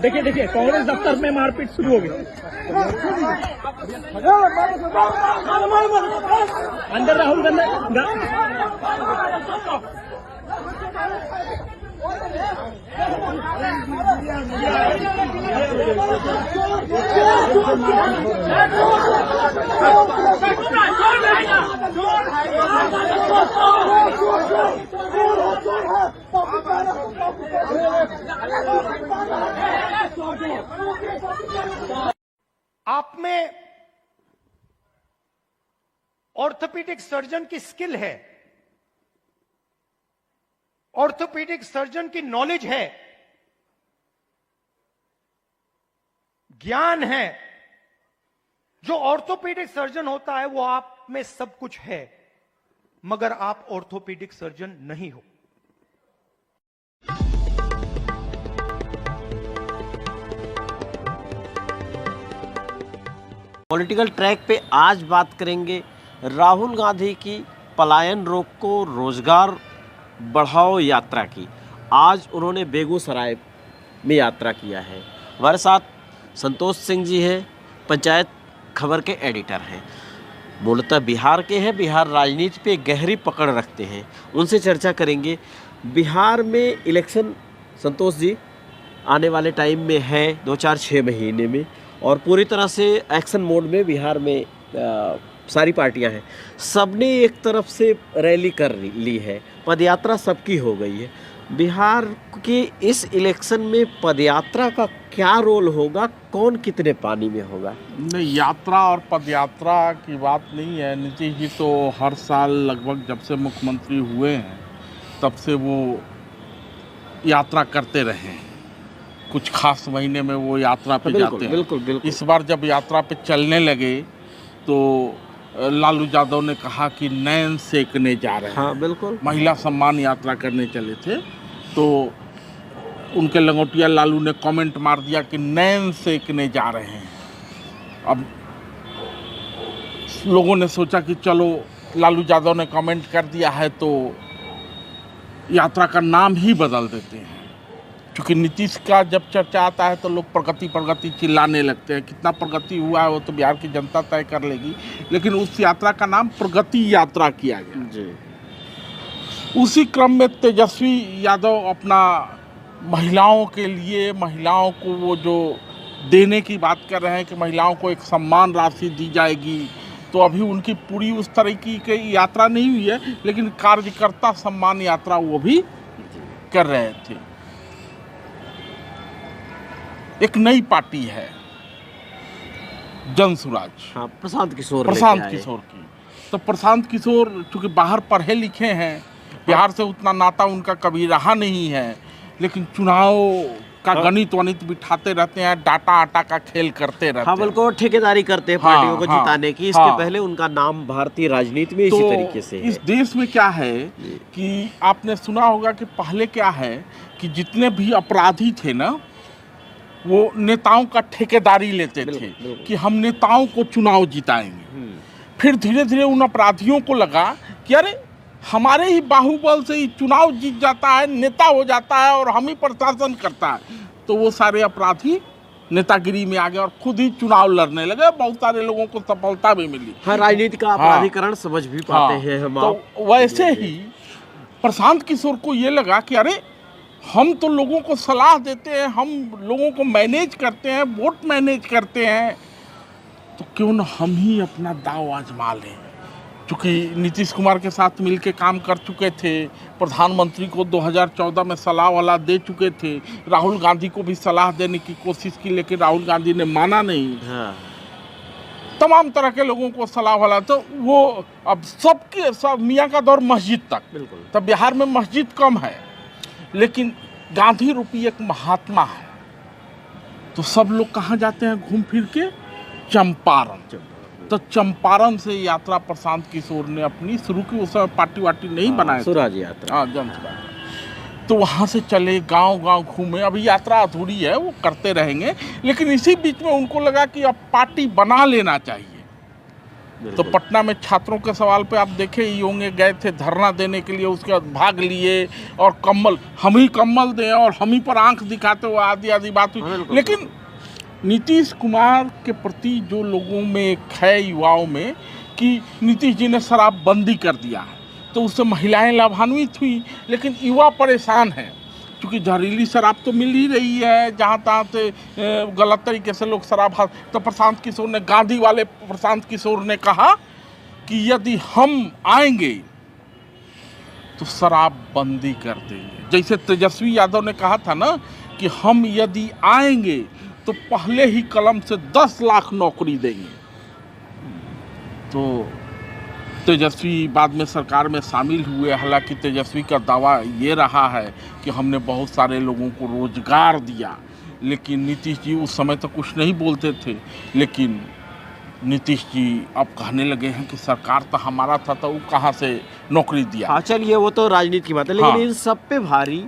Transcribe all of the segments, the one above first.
देखिए देखिए कांग्रेस दफ्तर में मारपीट शुरू हो गई। अंदर राहुल गांधी आप में ऑर्थोपेडिक सर्जन की स्किल है, ऑर्थोपेडिक सर्जन की नॉलेज है, ज्ञान है। जो ऑर्थोपेडिक सर्जन होता है वो आप में सब कुछ है, मगर आप ऑर्थोपेडिक सर्जन नहीं हो। पॉलिटिकल ट्रैक पे आज बात करेंगे राहुल गांधी की पलायन रोको रोजगार बढ़ाओ यात्रा की। आज उन्होंने बेगूसराय में यात्रा किया है। हमारे साथ संतोष सिंह जी हैं, पंचायत खबर के एडिटर हैं, मूलतः बिहार के हैं, बिहार राजनीति पे गहरी पकड़ रखते हैं। उनसे चर्चा करेंगे। बिहार में इलेक्शन संतोष जी आने वाले टाइम में है, 2-4-6 महीने में, और पूरी तरह से एक्शन मोड में बिहार में सारी पार्टियां हैं। सबने एक तरफ से रैली कर ली है, पदयात्रा सबकी हो गई है। बिहार के इस इलेक्शन में पदयात्रा का क्या रोल होगा, कौन कितने पानी में होगा? नहीं, यात्रा और पदयात्रा की बात नहीं है। नीतीश जी तो हर साल लगभग जब से मुख्यमंत्री हुए हैं तब से वो यात्रा करते रहे हैं। कुछ खास महीने में वो यात्रा पे जाते हैं। बिल्कुल। इस बार जब यात्रा पे चलने लगे तो लालू यादव ने कहा कि नैन सेकने जा रहे हैं। हाँ, बिल्कुल। महिला सम्मान यात्रा करने चले थे तो उनके लंगोटिया लालू ने कमेंट मार दिया कि नैन सेकने जा रहे हैं। अब लोगों ने सोचा कि चलो लालू यादव ने कमेंट कर दिया है तो यात्रा का नाम ही बदल देते हैं। क्योंकि नीतीश का जब चर्चा आता है तो लोग प्रगति चिल्लाने लगते हैं। कितना प्रगति हुआ है वो तो बिहार की जनता तय कर लेगी, लेकिन उस यात्रा का नाम प्रगति यात्रा किया गया जी। उसी क्रम में तेजस्वी यादव अपना महिलाओं के लिए, महिलाओं को वो जो देने की बात कर रहे हैं कि महिलाओं को एक सम्मान राशि दी जाएगी, तो अभी उनकी पूरी उस तरीके की यात्रा नहीं हुई है, लेकिन कार्यकर्ता सम्मान यात्रा वो भी कर रहे थे। एक नई पार्टी है जनसुराज, हाँ, प्रशांत किशोर की। तो प्रशांत किशोर चूँकि बाहर पढ़े लिखे हैं, बिहार से उतना नाता उनका कभी रहा नहीं है, लेकिन चुनाव का गणित वणित बिठाते रहते हैं, डाटा आटा का खेल करते रहते हैं। हाँ, बिल्कुल, ठेकेदारी करते हैं पार्टियों को जिताने की। इसके पहले उनका नाम भारतीय राजनीति में इसी तरीके से है। इस देश में क्या है कि आपने सुना होगा कि पहले क्या है कि जितने भी अपराधी थे ना, वो नेताओं का ठेकेदारी लेते थे कि हम नेताओं को चुनाव जिताएंगे। फिर धीरे धीरे उन अपराधियों को लगा कि अरे हमारे ही बाहुबल से ही चुनाव जीत जाता है, नेता हो जाता है और हम ही प्रशासन करता है। तो वो सारे अपराधी नेतागिरी में आ गए और खुद ही चुनाव लड़ने लगे। बहुत सारे लोगों को सफलता भी मिली। हाँ, राजनीति का अपराधीकरण समझ भी पाते हैं हम। तो वैसे ही प्रशांत किशोर को ये लगा कि अरे हम तो लोगों को सलाह देते हैं, हम लोगों को मैनेज करते हैं, वोट मैनेज करते हैं, तो क्यों न हम ही अपना दांव आजमा लें। चूँकि नीतीश कुमार के साथ मिलके काम कर चुके थे, प्रधानमंत्री को 2014 में सलाह वाला दे चुके थे, राहुल गांधी को भी सलाह देने की कोशिश की, लेकिन राहुल गांधी ने माना नहीं। हाँ। तमाम तरह के लोगों को सलाह वाला, तो वो अब सब मियाँ का दौर मस्जिद तक। बिल्कुल। तब बिहार में मस्जिद कम है, लेकिन गांधी रूपी एक महात्मा है। तो सब लोग कहाँ जाते हैं घूम फिर के? चंपारण। तो चंपारण से यात्रा प्रशांत किशोर ने अपनी शुरू की। उस समय पार्टी वार्टी नहीं बनाया, स्वराज यात्रा। हाँ, जनसुराज। तो वहाँ से चले, गांव घूमे। अभी यात्रा अधूरी है, वो करते रहेंगे, लेकिन इसी बीच में उनको लगा कि अब पार्टी बना लेना चाहिए। तो पटना में छात्रों के सवाल पे आप देखे ही होंगे, गए थे धरना देने के लिए, उसके बाद भाग लिए और कम्बल, हम ही कम्बल दें और हम ही पर आंख दिखाते हुए आदि आदि बात हुई। लेकिन नीतीश कुमार के प्रति जो लोगों में एक है, युवाओं में, कि नीतीश जी ने शराबबंदी कर दिया है तो उससे महिलाएं लाभान्वित हुई, लेकिन युवा परेशान हैं क्योंकि जहरीली शराब तो मिल ही रही है, जहाँ तहाँ से गलत तरीके से लोग शराब। तो प्रशांत किशोर ने, गांधी वाले प्रशांत किशोर ने कहा कि यदि हम आएंगे तो शराब बंदी कर देंगे। जैसे तेजस्वी यादव ने कहा था ना कि हम यदि आएंगे तो पहले ही कलम से 10 लाख नौकरी देंगे। तो तेजस्वी बाद में सरकार में शामिल हुए। हालांकि तेजस्वी का दावा ये रहा है कि हमने बहुत सारे लोगों को रोजगार दिया, लेकिन नीतीश जी उस समय तो कुछ नहीं बोलते थे। लेकिन नीतीश जी अब कहने लगे हैं कि सरकार तो हमारा था तो वो कहाँ से नौकरी दिया। हाँ चलिए, वो तो राजनीति की बात है, लेकिन हाँ। इन सब पे भारी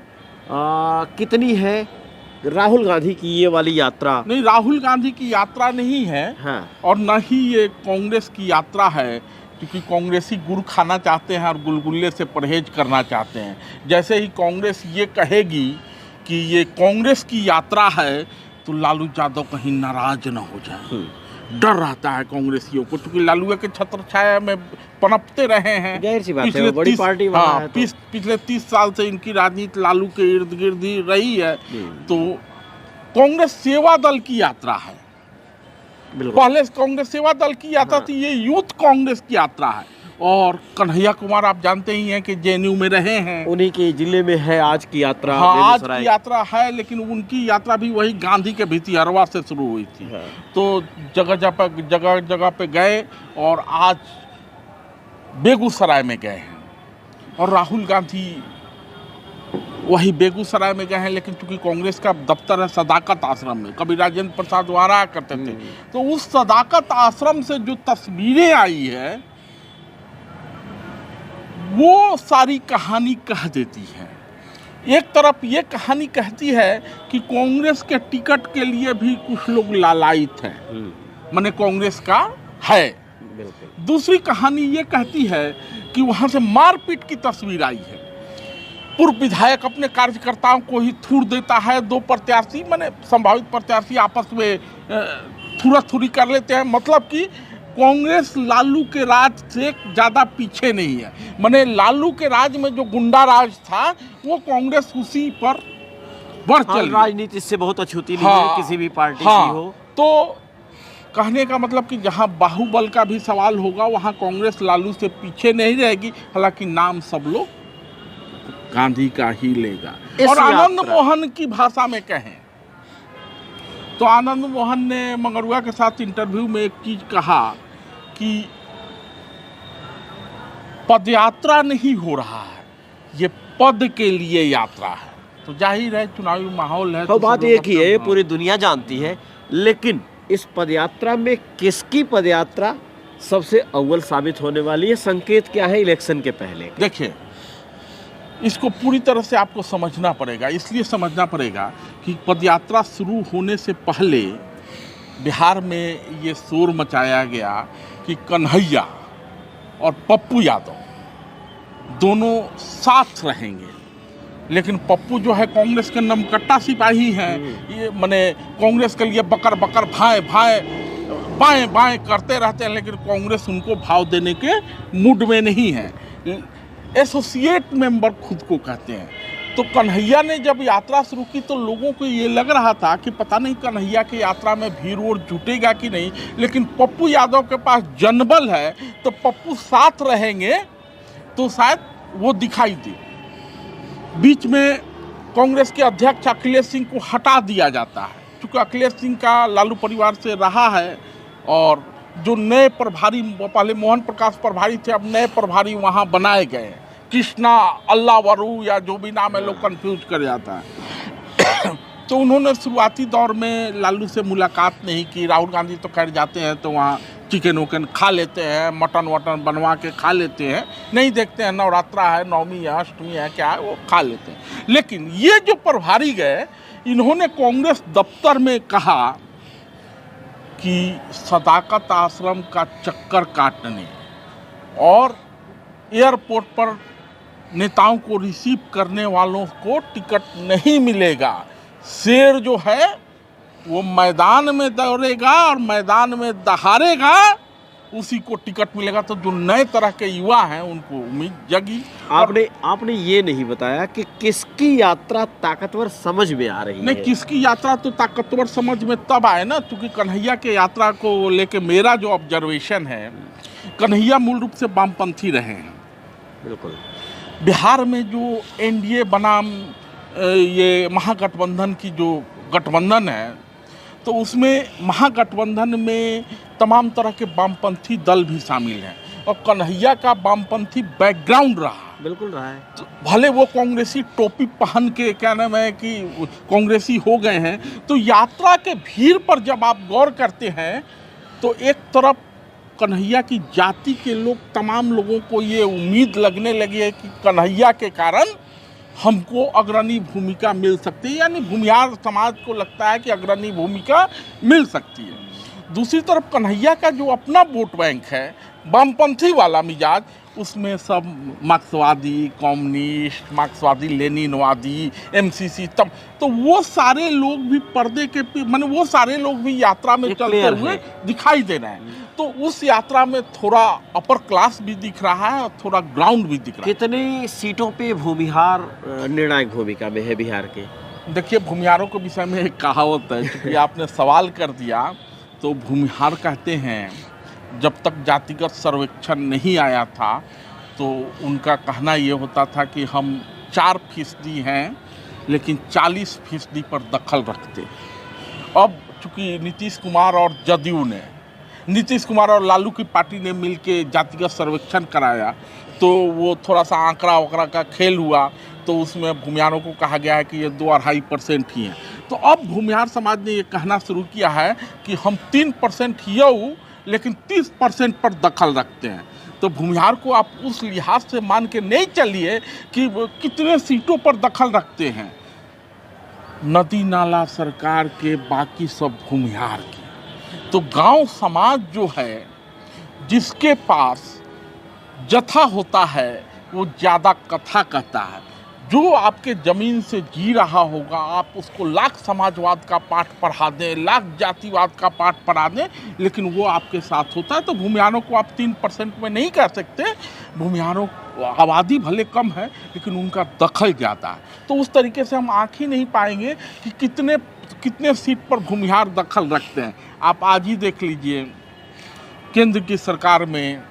कितनी है राहुल गांधी की ये वाली यात्रा? नहीं, राहुल गांधी की यात्रा नहीं है। हाँ। और न ही ये कांग्रेस की यात्रा है, क्योंकि कांग्रेसी गुड़ खाना चाहते हैं और गुलगुल्ले से परहेज करना चाहते हैं। जैसे ही कांग्रेस ये कहेगी कि ये कांग्रेस की यात्रा है तो लालू यादव कहीं नाराज न हो जाए, डर रहता है कांग्रेसियों को, क्योंकि लालू के छत्र छाया में पनपते रहे हैं। जाहिर सी बात है, वो बड़ी पार्टी वाला है तो। पिछले 30 साल से इनकी राजनीति लालू के इर्द गिर्द ही रही है। तो कांग्रेस सेवा दल की यात्रा है। पहले कांग्रेस सेवा दल की यात्रा थी, ये यूथ कांग्रेस की यात्रा है। और कन्हैया कुमार आप जानते ही हैं कि जेएनयू में रहे हैं, उन्हीं के जिले में है आज की यात्रा। हाँ, आज बेगूसराय की यात्रा है, लेकिन उनकी यात्रा भी वही गांधी के भितिहरवा से शुरू हुई थी। हाँ। तो जगह जगह पे गए और आज बेगूसराय में गए हैं। और राहुल गांधी वही बेगूसराय में गए हैं, लेकिन चूंकि कांग्रेस का दफ्तर है सदाकत आश्रम में, कभी राजेंद्र प्रसाद वहाँ रहा करते थे, तो उस सदाकत आश्रम से जो तस्वीरें आई है वो सारी कहानी कह देती है। एक तरफ ये कहानी कहती है कि कांग्रेस के टिकट के लिए भी कुछ लोग लालायित हैं, माने कांग्रेस का है। दूसरी कहानी ये कहती है कि वहाँ से मारपीट की तस्वीर आई है। पूर्व विधायक अपने कार्यकर्ताओं को ही थूर देता है, दो प्रत्याशी माने संभावित प्रत्याशी आपस में थूरा-थूरी कर लेते हैं। मतलब कि कांग्रेस लालू के राज से ज़्यादा पीछे नहीं है। माने लालू के राज में जो गुंडा राज था वो कांग्रेस उसी पर बढ़ चली। राजनीति से बहुत अछूती नहीं है किसी भी पार्टी की हो। तो कहने का मतलब कि जहां बाहुबल का भी सवाल होगा वहां कांग्रेस लालू से पीछे नहीं रहेगी। हालांकि नाम सब लोग गांधी का ही लेगा। और आनंद मोहन की भाषा में कहें तो आनंद मोहन ने मंगरुआ के साथ इंटरव्यू में एक चीज कहा कि पदयात्रा नहीं हो रहा है, ये पद के लिए यात्रा है। तो जाहिर है चुनावी माहौल है। तो बात एक ही है, ये पूरी दुनिया जानती है, लेकिन इस पदयात्रा में किसकी पदयात्रा सबसे अव्वल साबित होने वाली है? संकेत क्या है इलेक्शन के पहले? देखिए, इसको पूरी तरह से आपको समझना पड़ेगा। इसलिए समझना पड़ेगा कि पदयात्रा शुरू होने से पहले बिहार में ये शोर मचाया गया कि कन्हैया और पप्पू यादव दोनों साथ रहेंगे। लेकिन पप्पू जो है कांग्रेस के नमकट्टा सिपाही हैं, ये माने कांग्रेस के लिए बकर बकर भाई भाई बाएं बाएं करते रहते हैं, लेकिन कांग्रेस उनको भाव देने के मूड में नहीं है। एसोसिएट मेंबर खुद को कहते हैं। तो कन्हैया ने जब यात्रा शुरू की तो लोगों को ये लग रहा था कि पता नहीं कन्हैया की यात्रा में भीड़ और जुटेगा कि नहीं, लेकिन पप्पू यादव के पास जनबल है तो पप्पू साथ रहेंगे तो शायद वो दिखाई दे। बीच में कांग्रेस के अध्यक्ष अखिलेश सिंह को हटा दिया जाता है, क्योंकि अखिलेश सिंह का लालू परिवार से रहा है। और जो नए प्रभारी, पहले मोहन प्रकाश प्रभारी थे, अब नए प्रभारी वहाँ बनाए गए हैं, कृष्णा अल्लावरू या जो भी नाम है, लोग कंफ्यूज कर जाता है। तो उन्होंने शुरुआती दौर में लालू से मुलाकात नहीं की। राहुल गांधी तो खैर जाते हैं तो वहाँ चिकन वकन खा लेते हैं, मटन वटन बनवा के खा लेते हैं, नहीं देखते हैं नवरात्रा है, नवमी है, अष्टमी है, क्या है, वो खा लेते हैं। लेकिन ये जो प्रभारी गए, इन्होंने कांग्रेस दफ्तर में कहा कि सदाकत आश्रम का चक्कर काटने और एयरपोर्ट पर नेताओं को रिसीव करने वालों को टिकट नहीं मिलेगा। शेर जो है वो मैदान में दौड़ेगा और मैदान में दहाड़ेगा, उसी को टिकट मिलेगा। तो जो नए तरह के युवा हैं उनको उम्मीद जगी। आपने ये नहीं बताया कि किसकी यात्रा ताकतवर समझ में आ रही है। नहीं, किसकी यात्रा तो ताकतवर समझ में तब आए ना, क्योंकि कन्हैया के यात्रा को लेके मेरा जो ऑब्जर्वेशन है, कन्हैया मूल रूप से वामपंथी रहे हैं। बिल्कुल। बिहार में जो एनडीए बनाम ये महागठबंधन की जो गठबंधन है, तो उसमें महागठबंधन में तमाम तरह के वामपंथी दल भी शामिल हैं और कन्हैया का वामपंथी बैकग्राउंड रहा। बिल्कुल रहा है। तो भले वो कांग्रेसी टोपी पहन के क्या नाम है कि कांग्रेसी हो गए हैं, तो यात्रा के भीड़ पर जब आप गौर करते हैं तो एक तरफ कन्हैया की जाति के लोग, तमाम लोगों को ये उम्मीद लगने लगी है कि कन्हैया के कारण हमको अग्रणी भूमिका मिल सकती है, यानी भूमिहार समाज को लगता है कि अग्रणी भूमिका मिल सकती है। दूसरी तरफ कन्हैया का जो अपना वोट बैंक है, वामपंथी वाला मिजाज, उसमें सब मार्क्सवादी, कम्युनिस्ट, मार्क्सवादी लेनिनवादी, एमसीसी, तब तो वो सारे लोग भी पर्दे के माने वो सारे लोग भी यात्रा में चलते हुए दिखाई दे रहे हैं। तो उस यात्रा में थोड़ा अपर क्लास भी दिख रहा है और थोड़ा ग्राउंड भी दिख रहा है। कितनी सीटों पे भूमिहार निर्णायक भूमिका में है बिहार के? देखिए, भूमिहारों के विषय में एक कहावत है, क्योंकि आपने सवाल कर दिया, तो भूमिहार कहते हैं जब तक जातिगत सर्वेक्षण नहीं आया था तो उनका कहना ये होता था कि हम 4% हैं लेकिन 40% पर दखल रखते। अब चूँकि नीतीश कुमार और जदयू ने, नीतीश कुमार और लालू की पार्टी ने मिलके जातिगत सर्वेक्षण कराया, तो वो थोड़ा सा आंकड़ा वकड़ा का खेल हुआ, तो उसमें भूमिहारों को कहा गया है कि ये 2-2.5% ही हैं। तो अब भूमिहार समाज ने ये कहना शुरू किया है कि हम 3% ही लेकिन 30% पर दखल रखते हैं। तो भूमिहार को आप उस लिहाज से मान के नहीं चलिए कि वो कितने सीटों पर दखल रखते हैं। नदी नाला सरकार के, बाकी सब भूमिहार के। तो गांव समाज जो है, जिसके पास जथा होता है वो ज़्यादा कथा कहता है। जो आपके ज़मीन से जी रहा होगा, आप उसको लाख समाजवाद का पाठ पढ़ा दें, लाख जातिवाद का पाठ पढ़ा दें, लेकिन वो आपके साथ होता है। तो भूमिहारों को आप 3% में नहीं कह सकते। भूमिहारों आबादी भले कम है लेकिन उनका दखल ज़्यादा है। तो उस तरीके से हम आँख ही नहीं पाएंगे कि कितने सीट पर भूमिहार दखल रखते हैं। आप आज ही देख लीजिए, केंद्र की सरकार में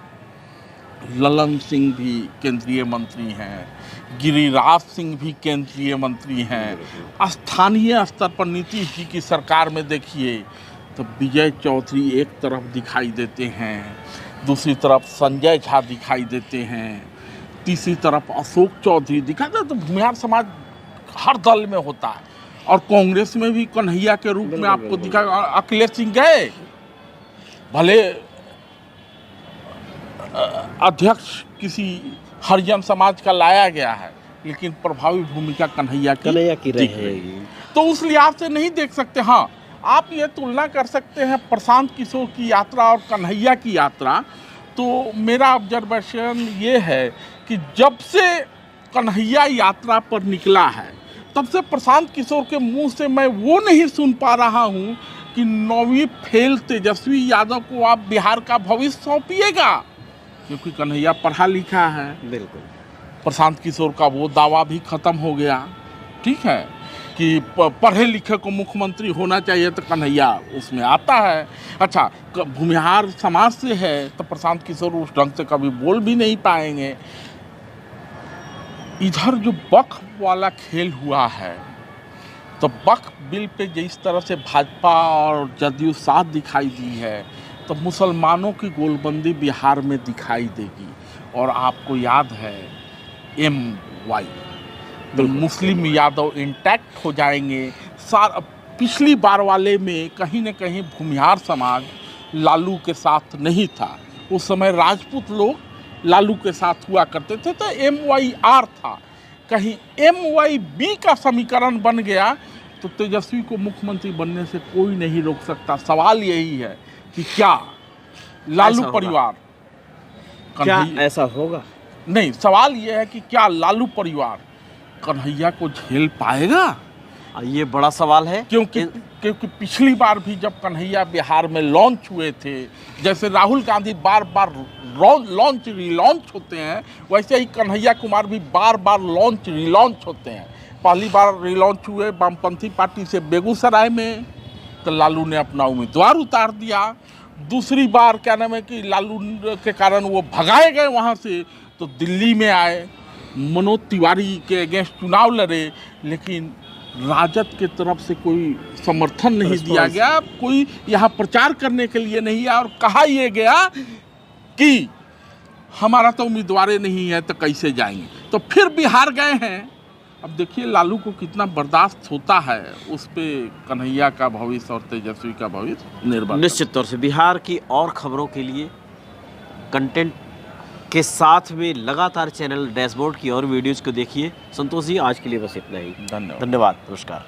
ललन सिंह भी केंद्रीय मंत्री हैं, गिरिराज सिंह भी केंद्रीय मंत्री हैं। स्थानीय स्तर पर नीतीश जी की सरकार में देखिए तो विजय चौधरी एक तरफ दिखाई देते हैं, दूसरी तरफ संजय झा दिखाई देते हैं, तीसरी तरफ अशोक चौधरी दिखाई देते। तो भूमिहार समाज हर दल में होता है और कांग्रेस में भी कन्हैया के रूप में आपको दिखा। अखिलेश सिंह गए, भले अध्यक्ष किसी हरिजन समाज का लाया गया है, लेकिन प्रभावी भूमिका कन्हैया की रहेगी। तो उस लिहाज से नहीं देख सकते। हाँ, आप ये तुलना कर सकते हैं प्रशांत किशोर की यात्रा और कन्हैया की यात्रा। तो मेरा ऑब्जर्वेशन ये है कि जब से कन्हैया यात्रा पर निकला है, तब से प्रशांत किशोर के मुंह से मैं वो नहीं सुन पा रहा हूँ कि 9वीं फेल तेजस्वी यादव को आप बिहार का भविष्य सौंपिएगा, क्योंकि कन्हैया पढ़ा लिखा है। बिल्कुल। प्रशांत किशोर का वो दावा भी खत्म हो गया, ठीक है, कि पढ़े लिखे को मुख्यमंत्री होना चाहिए, तो कन्हैया उसमें आता है। अच्छा, भूमिहार समाज से है तो प्रशांत किशोर उस ढंग से कभी बोल भी नहीं पाएंगे। इधर जो वक्फ वाला खेल हुआ है, तो वक्फ बिल पे जिस तरह से भाजपा और जदयू साथ दिखाई दी है, तो मुसलमानों की गोलबंदी बिहार में दिखाई देगी। और आपको याद है MY, तो मुस्लिम यादव इंटैक्ट हो जाएंगे। पिछली बार वाले में कहीं न कहीं भूमिहार समाज लालू के साथ नहीं था। उस समय राजपूत लोग लालू के साथ हुआ करते थे, तो MYR था। कहीं MYB का समीकरण बन गया तो तेजस्वी को मुख्यमंत्री बनने से कोई नहीं रोक सकता। सवाल यही है कि क्या लालू ऐसा होगा? परिवार क्या कन्हैया ऐसा होगा? नहीं, सवाल यह है कि क्या लालू परिवार कन्हैया को झेल पाएगा? ये बड़ा सवाल है। क्योंकि पिछली बार भी जब कन्हैया बिहार में लॉन्च हुए थे, जैसे राहुल गांधी बार बार लॉन्च रिलॉन्च होते हैं, वैसे ही कन्हैया कुमार भी बार बार लॉन्च रिलॉन्च होते हैं। पहली बार रिलॉन्च हुए वामपंथी पार्टी से बेगूसराय में, तो लालू ने अपना उम्मीदवार उतार दिया। दूसरी बार क्या नाम है कि लालू के कारण वो भगाए गए वहाँ से, तो दिल्ली में आए, मनोज तिवारी के अगेंस्ट चुनाव लड़े, लेकिन राजद के तरफ से कोई समर्थन नहीं दिया गया, कोई यहाँ प्रचार करने के लिए नहीं आया, और कहा यह गया कि हमारा तो उम्मीदवार नहीं है तो कैसे जाएंगे। तो फिर बिहार गए हैं। अब देखिए लालू को कितना बर्दाश्त होता है, उस पे कन्हैया का भविष्य और तेजस्वी का भविष्य निर्भर। निश्चित तौर से बिहार की और खबरों के लिए कंटेंट के साथ में लगातार चैनल डैशबोर्ड की और वीडियोज़ को देखिए। संतोष जी, आज के लिए बस इतना ही। धन्यवाद। धन्यवाद, नमस्कार।